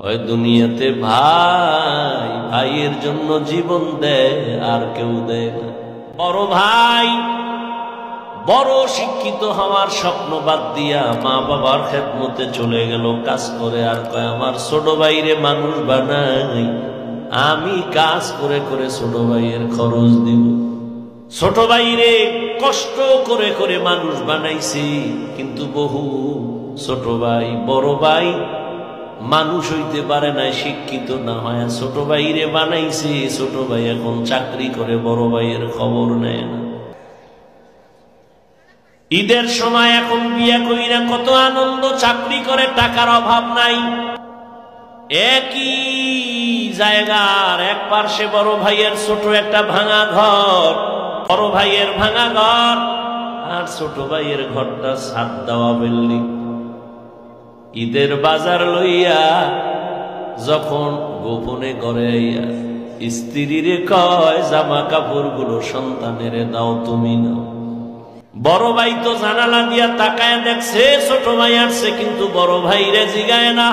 ওই দুনিয়াতে ভাই ভাইয়ের জন্য জীবন দেয় আর কেউ দেয় না। বড় ভাই বড় শিক্ষিত হওয়ার স্বপ্ন বাদ দিয়া মা বাবার খেদমতে চলে গেল কাজ করে, আর কয় আমার ছোট ভাইরে মানুষ বানাই, আমি কাজ করে করে ছোট ভাইয়ের খরচ দিব। ছোট ভাইরে কষ্ট করে করে মানুষ বানাইছি, কিন্তু বহু ছোট ভাই বড় ভাই মানুষ হইতে পারে না, শিক্ষিত না হয় ছোট ভাইরে বানাইছে। ছোট ভাই এখন চাকরি করে, বড় ভাইয়ের খবর নেয় না। ঈদের সময় এখন বিয়ে কইরা কত আনন্দ, চাকরি করে টাকার অভাব নাই। একই জায়গার এক পার্শ্বে বড় ভাইয়ের ছোট একটা ভাঙা ঘর, বড় ভাইয়ের ভাঙা ঘর আর ছোট ভাইয়ের ঘরটা ছাদ দেওয়া বিল্ডিং। ঈদের বাজার লইয়া যখন গোপনে ঘরে আইয়া স্ত্রীরে কয় জামা কাপড় গুলো সন্তানের দাও, তুমি নাও। বড় ভাই তো জানালা দিয়া তাকায় দেখছে ছোট ভাই আসছে, কিন্তু বড় ভাই রে জিগায় না।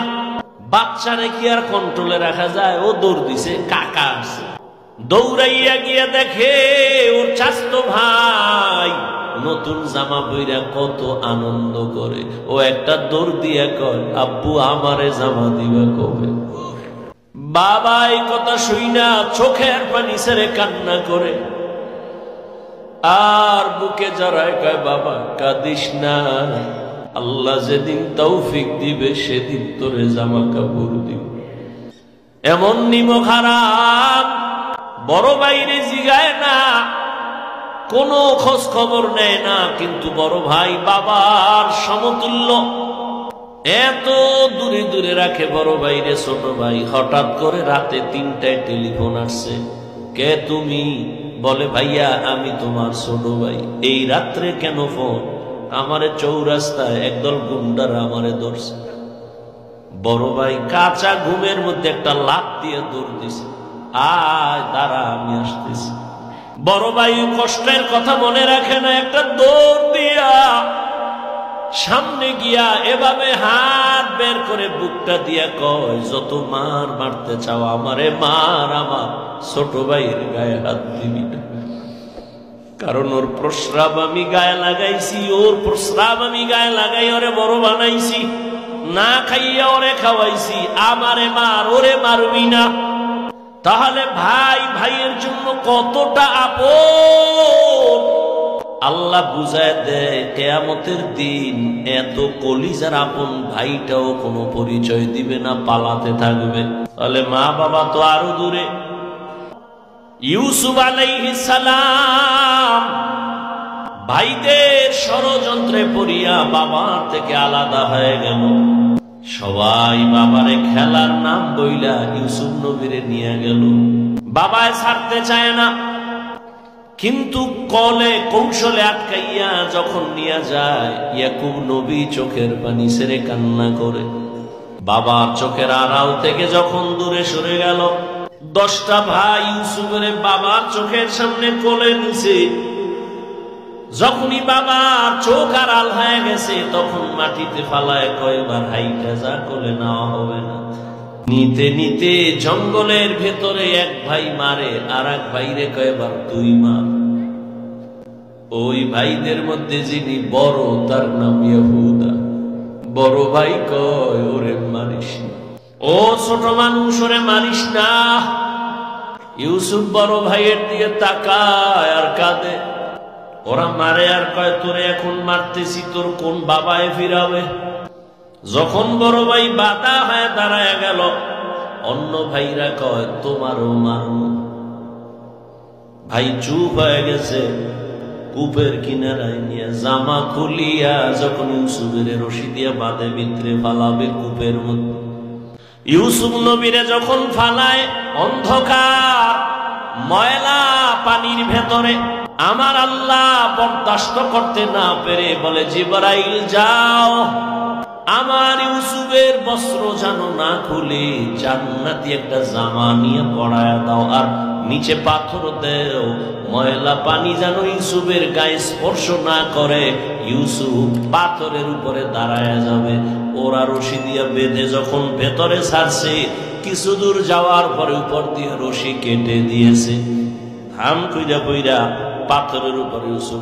বাচ্চারে কি আর কন্ট্রোলে রাখা যায়? ও দৌড় দিছে, কাকা আসছে। দৌড়াইয়া গিয়া দেখে ওর চাচতো ভাই নতুন জামা পইরা কত আনন্দ করে। ও একটা দৌড় দিয়া কয় আব্বু আমারে জামা দিবা কবে? বাবা এই কথা শুইনা চোখের পানি ছেড়ে কান্না করে আর বুকে জড়ায় কয় বাবা কাঁদিস না, আল্লাহ যেদিন তৌফিক দিবে সেদিন তোরে জামা কাপড় দিব। এমন নিমক হারাম বড় ভাইরে জিগায় না, কোনো খোঁজ খবর নেয় না, কিন্তু বড় ভাই বাবার সমতুল্য, এত দূরে দূরে রাখে বড় ভাইরে। ছোট ভাই হঠাৎ করে রাতে 3টায় টেলিফোন আসছে, কে তুমি? বলে ভাইয়া আমি তোমার ছোট ভাই। এই রাত্রে কেন ফোন? আমারে চৌরাস্তায় একদল গুন্ডারা আমারে ধরছে। বড় ভাই কাঁচা ঘুমের মধ্যে একটা লাফ দিয়ে দৌড় দিছে, আয় দাঁড়া আমি আসতেছি। বড় ভাই কষ্টের কথা মনে রাখে না, একটা দৌড় দিয়া সামনে গিয়া এভাবে হাত বের করে বুকটা দিয়া কয় যত মার মারতে চাও আমারে মার, আমার ছোট ভাইয়ের গায়ে হাত দিবি না। কারণ ওর প্রস্রাব আমি গায়ে লাগাইছি, ওর প্রস্রাব আমি গায়ে লাগাই ওরে বড় বানাইছি, না খাইয়া ওরে খাওয়াইছি। আমারে মার, ওরে মারবি না। তাহলে ভাই ভাইয়ের জন্য কতটা আপন আল্লাহ বুঝায় দেয়। কিয়ামতের দিন এত কলিজার আপন ভাইটাও কোনো পরিচয় দিবে না, পালাতে থাকবে। তাহলে মা বাবা তো আরো দূরে। ইউসুফ আলাইহিস সালাম ভাইদের ষড়যন্ত্রে পড়িয়া বাবার থেকে আলাদা হয়ে গেল। সবাই বাবারে খেলার নাম বইলা ইউসুফ নবীরে নিয়ে গেল। বাবায় ছাড়তে চায় না, কিন্তু কলে কৌশলে আটকাইয়া যখন নিয়ে যায় ইয়াকুব নবী চোখের পানি ছেড়ে কান্না করে। বাবার চোখের আড়াল থেকে যখন দূরে সরে গেল, 10টা ভাই ইউসুফের বাবার চোখের সামনে কোলে নিছে। যখনই বাবার চোখ আড়াল হয়ে গেছে তখন মাটিতে ফালায় কয়বার হাইটা যা কোলে নেওয়া হবে না। নিতে নিতে জঙ্গলের ভেতরে এক ভাই মারে, আর এক ভাইরে কয়বার তুই মার। ওই ভাইদের মধ্যে যিনি বড় তার নাম ইহুদা। বড় ভাই কয় ওরে মারিস না, ও ছোট মানুষ ওরে মারিস না। ইউসুফ বড় ভাইয়ের দিকে তাকায় আর কাঁদে। ওরা মারে আর কয় তোরে এখন মারতেছি, তোর কোন বাবায় ফিরাবে? যখন বড় ভাই বাধা হয়ে দাঁড়ায় গেল, অন্য ভাইরা কয় তোমারও মারব। ভাই চুপ হয়ে গেছে। কূপের কিনারায় নিয়ে জামা খুলিয়া যখন ইউসুফের রশি দিয়া বাঁধে ভিতরে ফালাবে কূপের মধ্যে। ইউসুফ নবীরে যখন ফালায় অন্ধকার ময়লা পানির ভেতরে, আমার আল্লাহ বরদাস্ত করতে না পেরে বলে জিবরাইল যাও আমার ইউসুফের বস্ত্র যেন না খুলে জান্নাতি একটা জামা নিয়ে পরায়া দাও, আর নিচে পাথর দেও, ময়লা পানি যেন ইউসুফের গায়ে স্পর্শ না করে। ইউসুফ পাথরের উপরে দাঁড়ায় যাবে। ওরা রশি দিয়ে বেঁধে যখন ভেতরে ছাড়ছে, কিছু দূর যাওয়ার পরে উপর দিয়ে রশি কেটে দিয়েছে। হাম কইরা কইরা পাথরের উপরে ইউসুফ